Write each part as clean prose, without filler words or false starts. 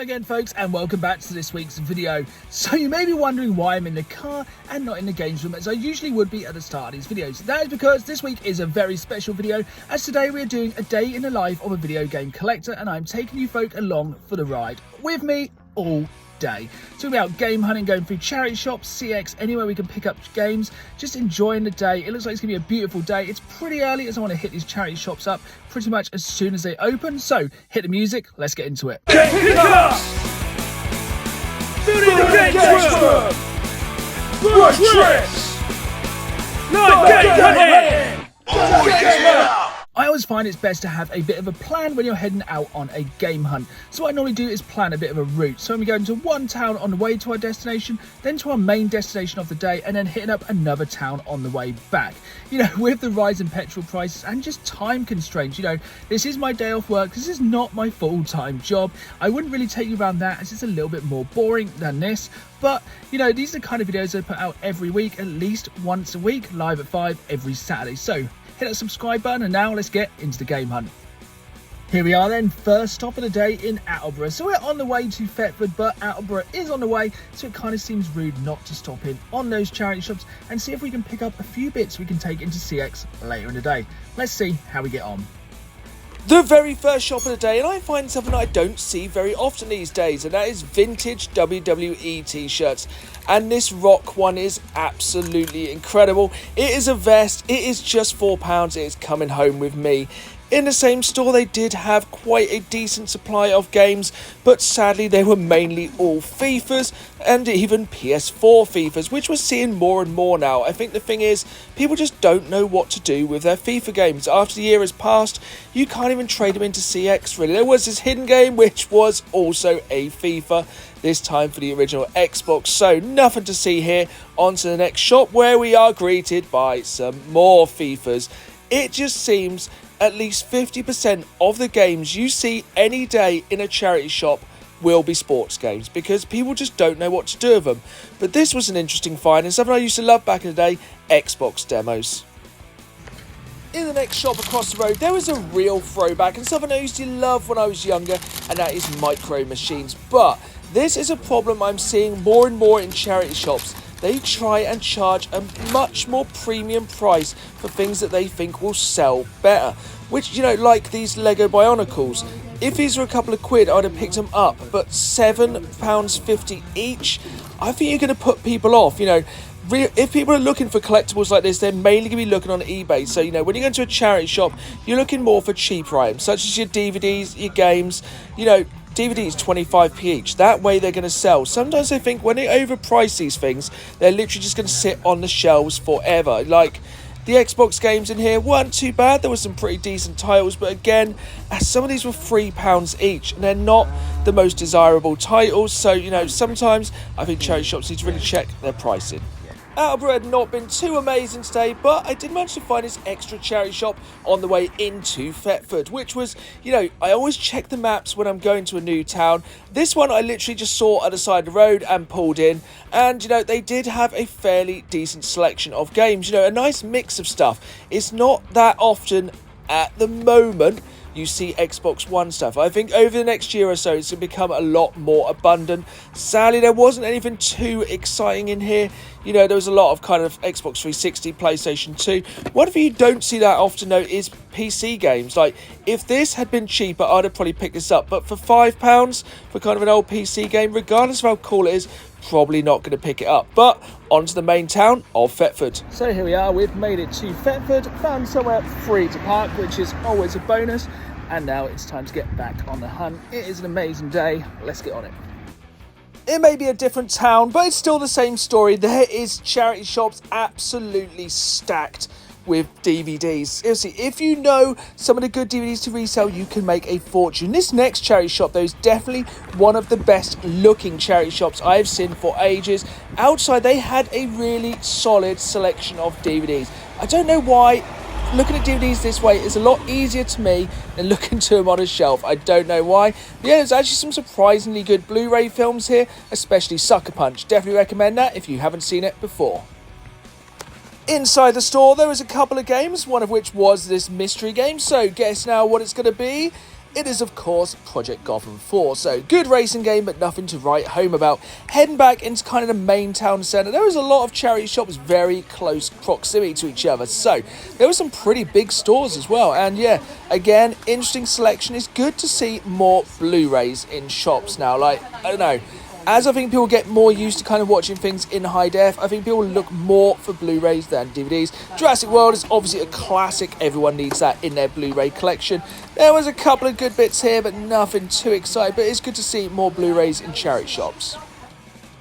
again folks, and welcome back to this week's video. So you may be wondering why I'm in the car and not in the games room as I usually would be at the start of these videos. That is because this week is a very special video, as today we are doing a day in the life of a video game collector, and I'm taking you folk along for the ride with me all day. So we're out game hunting, going through charity shops, CX, anywhere we can pick up games, just enjoying the day. It looks like it's gonna be a beautiful day. It's pretty early as I want to hit these charity shops up pretty much as soon as they open. So hit the music, let's get into it. Get pick up! Building the games room! Brush tricks! Not game hunting! I always find it's best to have a bit of a plan when you're heading out on a game hunt. So what I normally do is plan a bit of a route. So we go into one town on the way to our destination, then to our main destination of the day, and then hitting up another town on the way back. You know, with the rise in petrol prices and just time constraints, you know, this is my day off work. This is not my full-time job. I wouldn't really take you around that as it's a little bit more boring than this. But, you know, these are the kind of videos I put out every week, at least once a week, live at 5 every Saturday. So hit that subscribe button, and now let's get into the game hunt. Here we are then, first stop of the day in Attleborough. So we're on the way to Thetford, but Attleborough is on the way, so it kind of seems rude not to stop in on those charity shops and see if we can pick up a few bits we can take into CX later in the day. Let's see how we get on. The very first shop of the day, and I find something I don't see very often these days, and that is vintage WWE t-shirts. And this Rock one is absolutely incredible. It is a vest, it is just £4, it is coming home with me. In the same store they did have quite a decent supply of games, but sadly they were mainly all FIFAs and even PS4 FIFAs, which we're seeing more and more now. I think the thing is, people just don't know what to do with their FIFA games. After the year has passed, you can't even trade them into CX really. There was this hidden game which was also a FIFA, this time for the original Xbox. So nothing to see here. On to the next shop where we are greeted by some more FIFAs. It just seems at least 50% of the games you see any day in a charity shop will be sports games, because people just don't know what to do with them. But this was an interesting find, and something I used to love back in the day, Xbox demos. In the next shop across the road, there was a real throwback and something I used to love when I was younger, and that is micro machines. But this is a problem I'm seeing more and more in charity shops. They try and charge a much more premium price for things that they think will sell better. Which, you know, like these Lego Bionicles. If these were a couple of quid, I'd have picked them up. But £7.50 each, I think you're going to put people off. You know, if people are looking for collectibles like this, they're mainly going to be looking on eBay. So, you know, when you go into a charity shop, you're looking more for cheaper items, such as your DVDs, your games, you know. DVDs 25p each. That way they're going to sell. Sometimes I think when they overprice these things, they're literally just going to sit on the shelves forever. Like the Xbox games in here weren't too bad. There were some pretty decent titles, but again, some of these were £3 each, and they're not the most desirable titles. So, you know, sometimes I think charity shops need to really check their pricing. Attleborough had not been too amazing today, but I did manage to find this extra charity shop on the way into Thetford, which was, you know, I always check the maps when I'm going to a new town. This one I literally just saw at the side of the road and pulled in, and, you know, they did have a fairly decent selection of games, you know, a nice mix of stuff. It's not that often at the moment you see Xbox One stuff. I think over the next year or so it's going to become a lot more abundant. Sadly, there wasn't anything too exciting in here. You know, there was a lot of kind of Xbox 360, PlayStation 2. One thing you don't see that often though is PC games. Like, if this had been cheaper, I'd have probably picked this up. But for £5 for kind of an old PC game, regardless of how cool it is, probably not going to pick it up. But on to the main town of Thetford. So here we are, we've made it to Thetford, found somewhere free to park, which is always a bonus. And now it's time to get back on the hunt. It is an amazing day. Let's get on it. It may be a different town, but it's still the same story. There is charity shops absolutely stacked with DVDs. Seriously, if you know some of the good DVDs to resell, you can make a fortune. This next charity shop, though, is definitely one of the best looking charity shops I've seen for ages. Outside, they had a really solid selection of DVDs. I don't know why looking at DVDs this way is a lot easier to me than looking to them on a shelf. I don't know why. But yeah, there's actually some surprisingly good Blu-ray films here, especially Sucker Punch. Definitely recommend that if you haven't seen it before. Inside the store, there was a couple of games, one of which was this mystery game. So guess now what it's going to be. it is of course Project Gotham 4. So good racing game, but nothing to write home about. Heading back into kind of the main town centre, there was a lot of charity shops very close proximity to each other. So there were some pretty big stores as well. And yeah, again, interesting selection. It's good to see more Blu-rays in shops now. Like, I don't know. As I think people get more used to kind of watching things in high def, I think people look more for Blu-rays than DVDs. Jurassic World is obviously a classic. Everyone needs that in their Blu-ray collection. There was a couple of good bits here, but nothing too exciting. But it's good to see more Blu-rays in charity shops.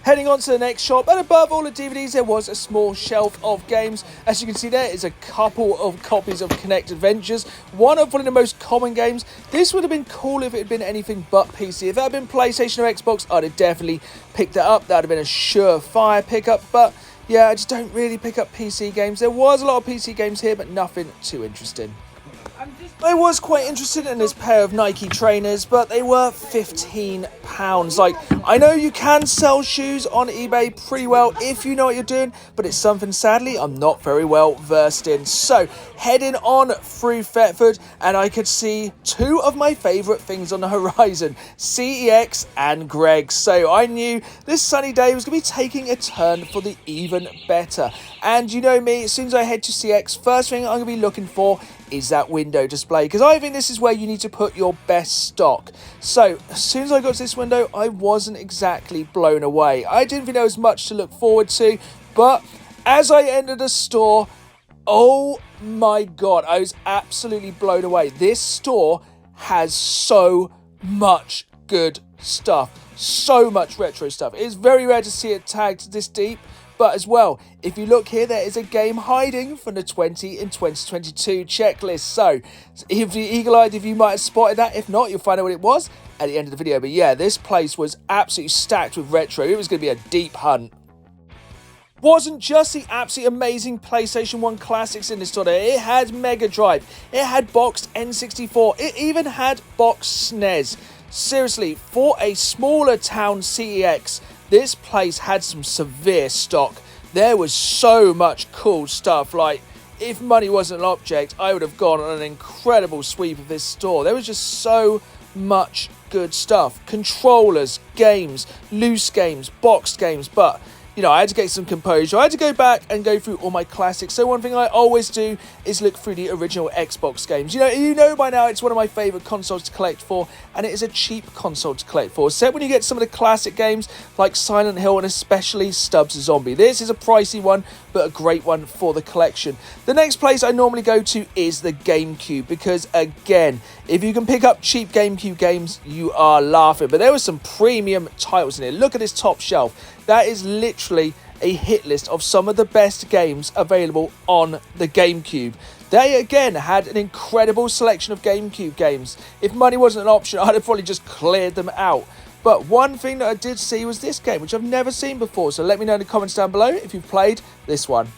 Heading on to the next shop, and above all the DVDs there was a small shelf of games. As you can see there is a couple of copies of Kinect Adventures, one of the most common games. This would have been cool if it had been anything but PC. If that had been PlayStation or Xbox, I'd have definitely picked it up. That would have been a surefire pickup, but yeah, I just don't really pick up PC games. There was a lot of PC games here, but nothing too interesting. I was quite interested in this pair of Nike trainers, but they were £15. Like, I know you can sell shoes on eBay pretty well if you know what you're doing, but it's something, sadly, I'm not very well versed in. So, heading on through Thetford, and I could see two of my favourite things on the horizon, CEX and Greggs. So, I knew this sunny day was going to be taking a turn for the even better. And you know me, as soon as I head to CX, first thing I'm going to be looking for is that window display, because I think this is where you need to put your best stock. So as soon as I got to this window, I wasn't exactly blown away. I didn't think there was much to look forward to, but as I entered the store, oh my god, I was absolutely blown away. This store has so much good stuff, so much retro stuff. It is very rare to see it tagged this deep. But as well, if you look here, there is a game hiding from the 20 in 2022 checklist. So, if you're eagle-eyed, if you might have spotted that. If not, you'll find out what it was at the end of the video. But yeah, this place was absolutely stacked with retro. It was going to be a deep hunt. Wasn't just the absolutely amazing PlayStation 1 classics in this store. It had Mega Drive. It had boxed N64. It even had boxed SNES. Seriously, for a smaller town CEX, this place had some severe stock. There was so much cool stuff. Like, if money wasn't an object, I would have gone on an incredible sweep of this store. There was just so much good stuff. Controllers, games, loose games, boxed games, but you know, I had to get some composure. I had to go back and go through all my classics. So one thing I always do is look through the original Xbox games. You know by now it's one of my favourite consoles to collect for, and it is a cheap console to collect for. Except when you get some of the classic games like Silent Hill and especially Stubbs the Zombie. This is a pricey one, but a great one for the collection. The next place I normally go to is the GameCube, because again, if you can pick up cheap GameCube games, you are laughing. But there were some premium titles in here. Look at this top shelf. That is literally a hit list of some of the best games available on the GameCube. They, again, had an incredible selection of GameCube games. If money wasn't an option, I'd have probably just cleared them out. But one thing that I did see was this game, which I've never seen before. So let me know in the comments down below if you've played this one.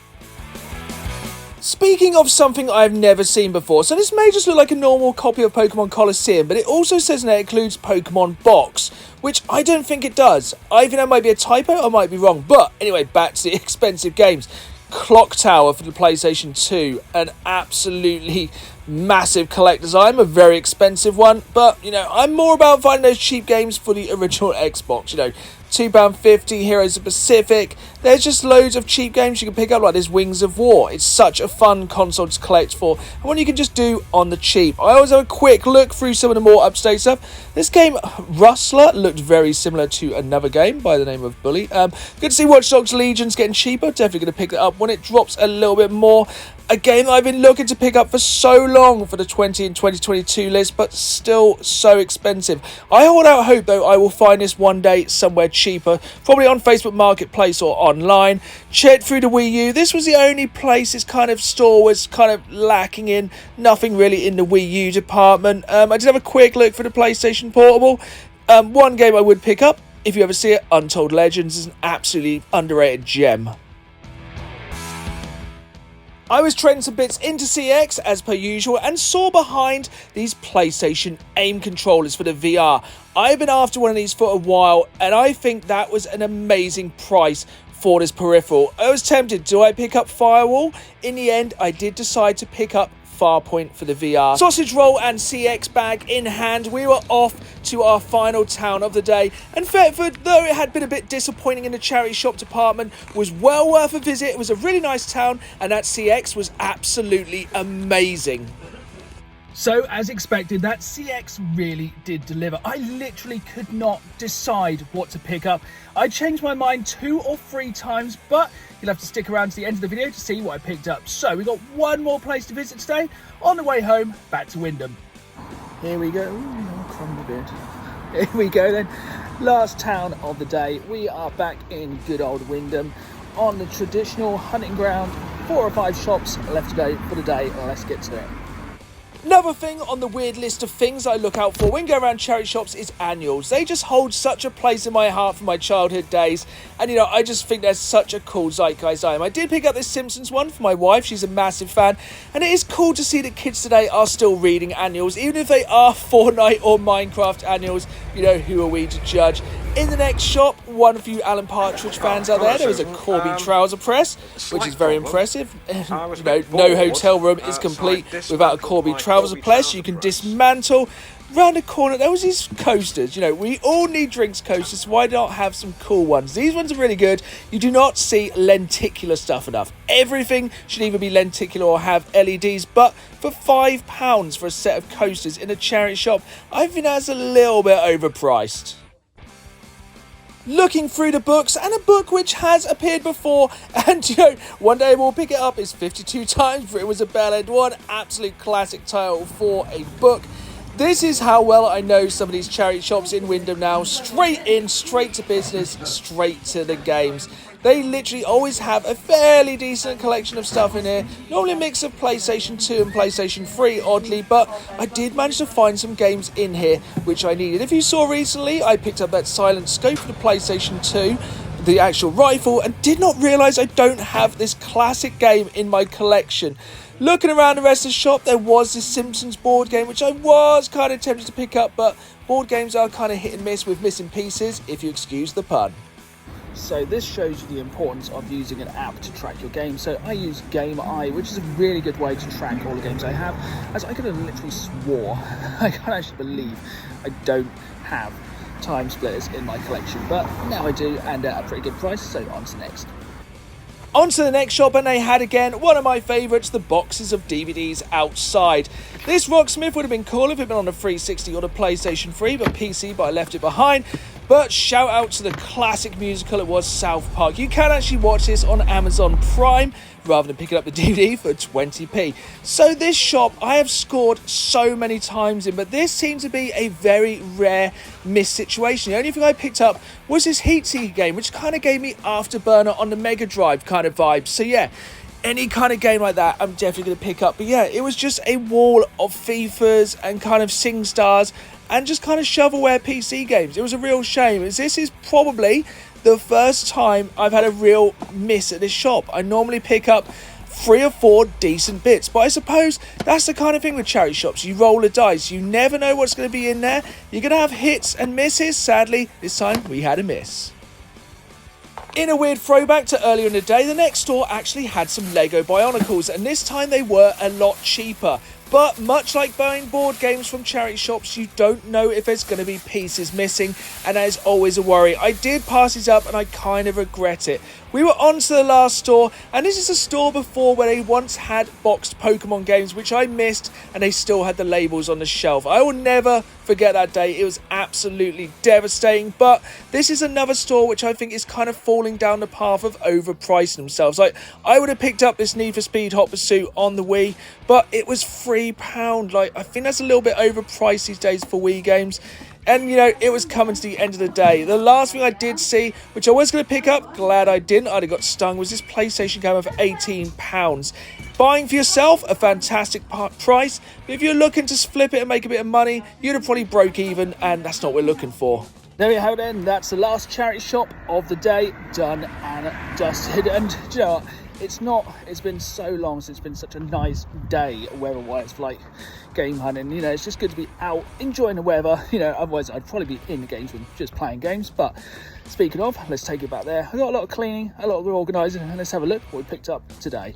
Speaking of something I've never seen before, so this may just look like a normal copy of Pokemon Colosseum, but it also says that it includes Pokemon Box, which I don't think it does. I think that might be a typo, I might be wrong, but anyway, back to the expensive games. Clock Tower for the PlayStation 2, an absolutely massive collector's item, a very expensive one, but, you know, I'm more about finding those cheap games for the original Xbox, you know, £2.50, Heroes of the Pacific. There's just loads of cheap games you can pick up, like this Wings of War. It's such a fun console to collect for, and one you can just do on the cheap. I always have a quick look through some of the more up-to-date stuff. This game, Rustler, looked very similar to another game by the name of Bully. Good to see Watch Dogs Legion's getting cheaper. Definitely going to pick it up when it drops a little bit more. A game that I've been looking to pick up for so long for the 20 and 2022 list, but still so expensive. I hold out hope, though, I will find this one day somewhere cheaper, probably on Facebook Marketplace or online. Checked through the Wii U. This was the only place this kind of store was kind of lacking in. Nothing really in the Wii U department. I did have a quick look for the PlayStation Portable. One game I would pick up, if you ever see it, Untold Legends, is an absolutely underrated gem. I was trading some bits into CX as per usual and saw behind these PlayStation aim controllers for the VR. I've been after one of these for a while and I think that was an amazing price for this peripheral. I was tempted, do I pick up Firewall? In the end, I did decide to pick up Farpoint for the VR. Sausage roll and CX bag in hand, we were off to our final town of the day. And Thetford, though it had been a bit disappointing in the charity shop department, was well worth a visit. It was a really nice town, and that CX was absolutely amazing. So, as expected, that CX really did deliver. I literally could not decide what to pick up. I changed my mind 2 or 3 times, but you'll have to stick around to the end of the video to see what I picked up. So, we've got one more place to visit today. On the way home, back to Wyndham. Here we go. Ooh, crumbled a bit. Here we go then. Last town of the day. We are back in good old Wyndham on the traditional hunting ground. 4 or 5 shops left to go for the day. Let's get to it. Another thing on the weird list of things I look out for when going around charity shops is annuals. They just hold such a place in my heart from my childhood days. And, you know, I just think they're such a cool zeitgeist item. I did pick up this Simpsons one for my wife. She's a massive fan. And it is cool to see that kids today are still reading annuals. Even if they are Fortnite or Minecraft annuals, you know, who are we to judge? In the next shop, one of you Alan Partridge fans out there is a Corby trouser press, which is very impressive. You know, no hotel room is complete without a Corby trouser press. You can dismantle. Round the corner, there was these coasters. You know, we all need drinks coasters, so why not have some cool ones? These ones are really good. You do not see lenticular stuff enough. Everything should either be lenticular or have LEDs, but for £5 for a set of coasters in a charity shop, I think that's a little bit overpriced. Looking through the books, and a book which has appeared before, and you know, one day we'll pick it up. It's 52 times, but it was a bell-end one. Absolute classic title for a book. This is how well I know some of these charity shops in Wyndham now. Straight in, straight to business, straight to the games. They literally always have a fairly decent collection of stuff in here. Normally a mix of PlayStation 2 and PlayStation 3, oddly, but I did manage to find some games in here which I needed. If you saw recently, I picked up that Silent Scope for the PlayStation 2, the actual rifle, and did not realise I don't have this classic game in my collection. Looking around the rest of the shop, there was this Simpsons board game, which I was kind of tempted to pick up, but board games are kind of hit and miss with missing pieces, if you excuse the pun. So this shows you the importance of using an app to track your game. So I use Game Eye, which is a really good way to track all the games I have, as I could have literally swore, I can't actually believe I don't have Time Splitters in my collection, but now I do, and at a pretty good price, so on to next. On to the next shop, and they had again one of my favourites, the boxes of DVDs outside. This Rocksmith would have been cool if it had been on a 360 or the PlayStation 3, but PC, but I left it behind. But shout out to the classic musical it was South Park. You can actually watch this on Amazon Prime rather than picking up the DVD for 20p. So this shop I have scored so many times in, but this seemed to be a very rare miss situation. The only thing I picked up was this Heat Seeker game, which kind of gave me Afterburner on the Mega Drive kind of vibe. So yeah, any kind of game like that I'm definitely going to pick up. But yeah, it was just a wall of FIFAs and kind of SingStars and just kind of shovelware PC games. It was a real shame, as this is probably the first time I've had a real miss at this shop. I normally pick up 3 or 4 decent bits, but I suppose that's the kind of thing with charity shops. You roll the dice. You never know what's going to be in there. You're going to have hits and misses. Sadly, this time we had a miss. In a weird throwback to earlier in the day, the next store actually had some Lego Bionicles, and this time they were a lot cheaper. But much like buying board games from charity shops, you don't know if there's going to be pieces missing, and that is always a worry. I did pass these up and I kind of regret it. We were on to the last store, and this is a store before where they once had boxed Pokemon games, which I missed, and they still had the labels on the shelf. I will never forget that day. It was absolutely devastating, but this is another store which I think is kind of falling down the path of overpricing themselves. Like, I would have picked up this Need for Speed Hot Pursuit on the Wii, but it was £3. Like, I think that's a little bit overpriced these days for Wii games. And, you know, it was coming to the end of the day. The last thing I did see, which I was going to pick up, glad I didn't, I'd have got stung, was this PlayStation camera for £18. Buying for yourself, a fantastic price. But if you're looking to flip it and make a bit of money, you'd have probably broke even, and that's not what we're looking for. There we have it then. That's the last charity shop of the day, done and dusted. And do you know what? It's been so long since it's been such a nice day weather-wise for like game hunting. You know, it's just good to be out enjoying the weather. You know, otherwise I'd probably be in the games room just playing games. But speaking of, let's take it back there. I've got a lot of cleaning, a lot of organising, and let's have a look what we picked up today.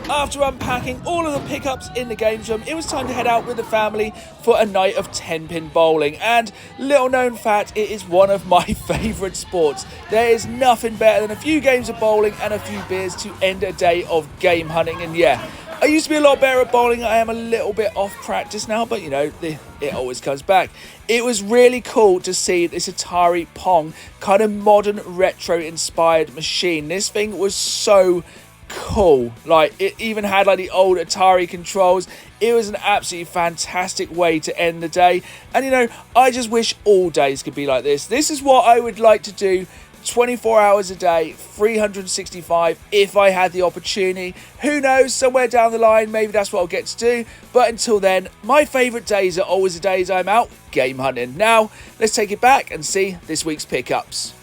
After unpacking all of the pickups in the games room, it was time to head out with the family for a night of 10-pin bowling. And little known fact, it is one of my favourite sports. There is nothing better than a few games of bowling and a few beers to end a day of game hunting. And yeah, I used to be a lot better at bowling. I am a little bit off practice now, but you know, it always comes back. It was really cool to see this Atari Pong kind of modern retro inspired machine. This thing was so cool. Like, it even had like the old Atari controls. It was an absolutely fantastic way to end the day. And you know, I just wish all days could be like this. This is what I would like to do 24 hours a day, 365 if I had the opportunity. Who knows, somewhere down the line, maybe that's what I'll get to do. But until then, my favourite days are always the days I'm out game hunting. Now, let's take it back and see this week's pickups.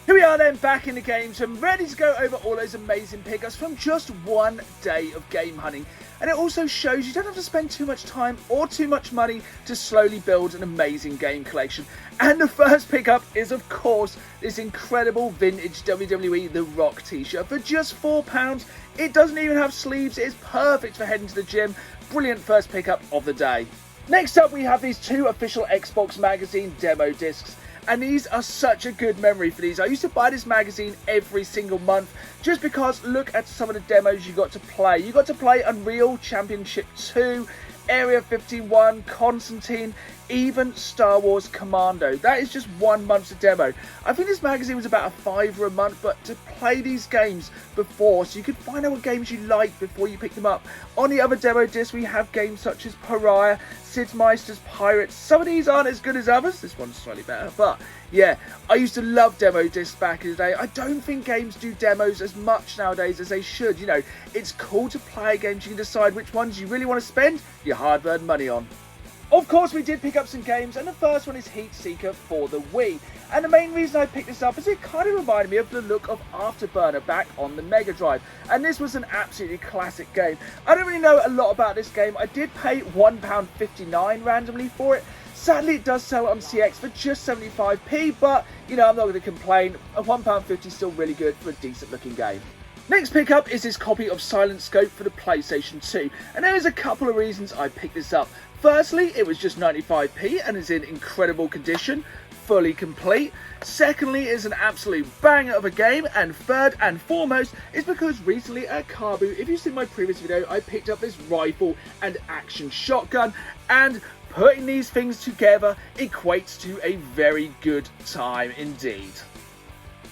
Here we are then, back in the games and ready to go over all those amazing pickups from just one day of game hunting. And it also shows you don't have to spend too much time or too much money to slowly build an amazing game collection. And the first pickup is, of course, this incredible vintage WWE The Rock t-shirt for just £4. It doesn't even have sleeves. It is perfect for heading to the gym. Brilliant first pickup of the day. Next up, we have these two official Xbox magazine demo discs. And these are such a good memory for these. I used to buy this magazine every single month just because look at some of the demos you got to play. You got to play Unreal Championship 2, Area 51, Constantine, even Star Wars Commando. That is just 1 month's demo. I think this magazine was about £5 a month, but to play these games before, so you could find out what games you liked before you pick them up. On the other demo disc, we have games such as Pariah, Sid Meier's Pirates. Some of these aren't as good as others. This one's slightly better, but yeah, I used to love demo discs back in the day. I don't think games do demos as much nowadays as they should. You know, it's cool to play games. You can decide which ones you really want to spend your hard-earned money on. Of course, we did pick up some games, and the first one is Heat Seeker for the Wii. And the main reason I picked this up is it kind of reminded me of the look of Afterburner back on the Mega Drive. And this was an absolutely classic game. I don't really know a lot about this game. I did pay £1.59 randomly for it. Sadly, it does sell on CX for just 75p, but, you know, I'm not going to complain. £1.50 is still really good for a decent looking game. Next pickup is this copy of Silent Scope for the PlayStation 2, and there is a couple of reasons I picked this up. Firstly, it was just 95p and is in incredible condition, fully complete. Secondly, it's an absolute banger of a game, and third and foremost is because recently at Kabu, if you've seen my previous video, I picked up this rifle and action shotgun, and putting these things together equates to a very good time indeed.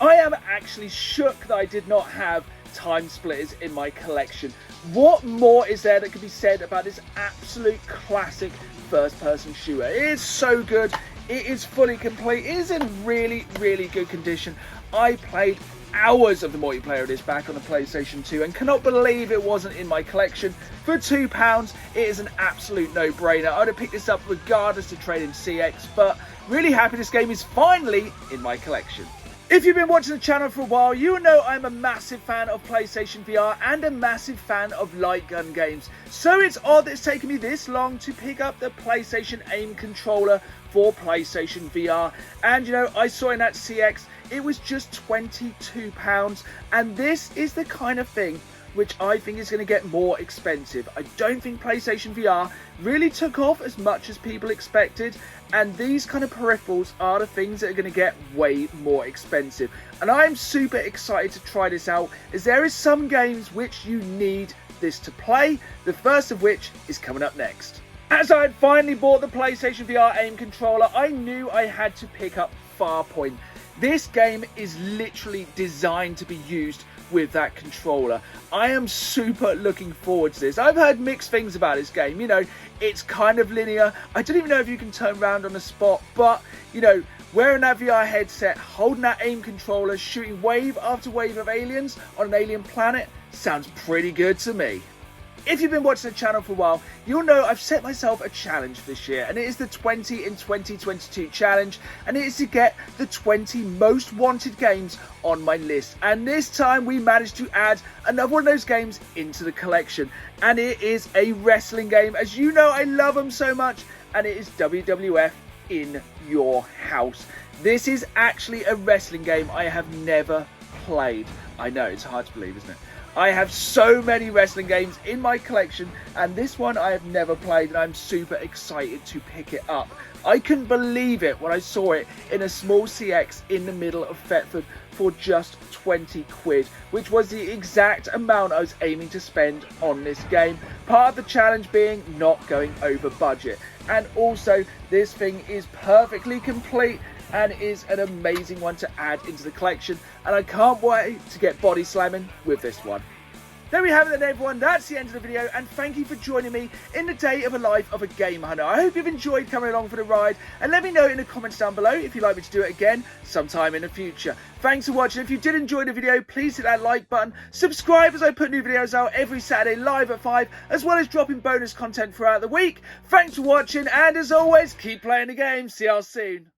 I am actually shook that I did not have Time Splitters in my collection. What more is there that could be said about this absolute classic first-person shooter? It is so good. It is fully complete. It is in really, really good condition. I played hours of the multiplayer of this back on the PlayStation 2 and cannot believe it wasn't in my collection. For £2, it is an absolute no-brainer. I would have picked this up regardless to trade in CX, but really happy this game is finally in my collection. If you've been watching the channel for a while, you know I'm a massive fan of PlayStation VR and a massive fan of light gun games. So it's odd that it's taken me this long to pick up the PlayStation Aim controller for PlayStation VR. And you know, I saw in that CX, it was just £22. And this is the kind of thing which I think is going to get more expensive. I don't think PlayStation VR really took off as much as people expected, and these kind of peripherals are the things that are going to get way more expensive. And I'm super excited to try this out, as there is some games which you need this to play, the first of which is coming up next. As I had finally bought the PlayStation VR Aim controller, I knew I had to pick up Farpoint. This game is literally designed to be used with that controller. I am super looking forward to this. I've heard mixed things about this game. You know, it's kind of linear. I don't even know if you can turn around on the spot, but you know, wearing that VR headset, holding that aim controller, shooting wave after wave of aliens on an alien planet sounds pretty good to me. If you've been watching the channel for a while, you'll know I've set myself a challenge this year, and it is the 20 in 2022 challenge, and it is to get the 20 most wanted games on my list. And this time we managed to add another one of those games into the collection, and it is a wrestling game. As you know, I love them so much, and it is WWF In Your House. This is actually a wrestling game I have never played. I know, it's hard to believe, isn't it? I have so many wrestling games in my collection, and this one I have never played, and I'm super excited to pick it up. I couldn't believe it when I saw it in a small CX in the middle of Thetford for just 20 quid, which was the exact amount I was aiming to spend on this game. Part of the challenge being not going over budget. And also, this thing is perfectly complete and is an amazing one to add into the collection, and I can't wait to get body slamming with this one. There we have it then, everyone. That's the end of the video, and thank you for joining me in the day of a life of a game hunter. I hope you've enjoyed coming along for the ride, and let me know in the comments down below if you'd like me to do it again sometime in the future. Thanks for watching. If you did enjoy the video, please hit that like button. Subscribe as I put new videos out every Saturday live at 5, as well as dropping bonus content throughout the week. Thanks for watching, and as always, keep playing the game. See y'all soon.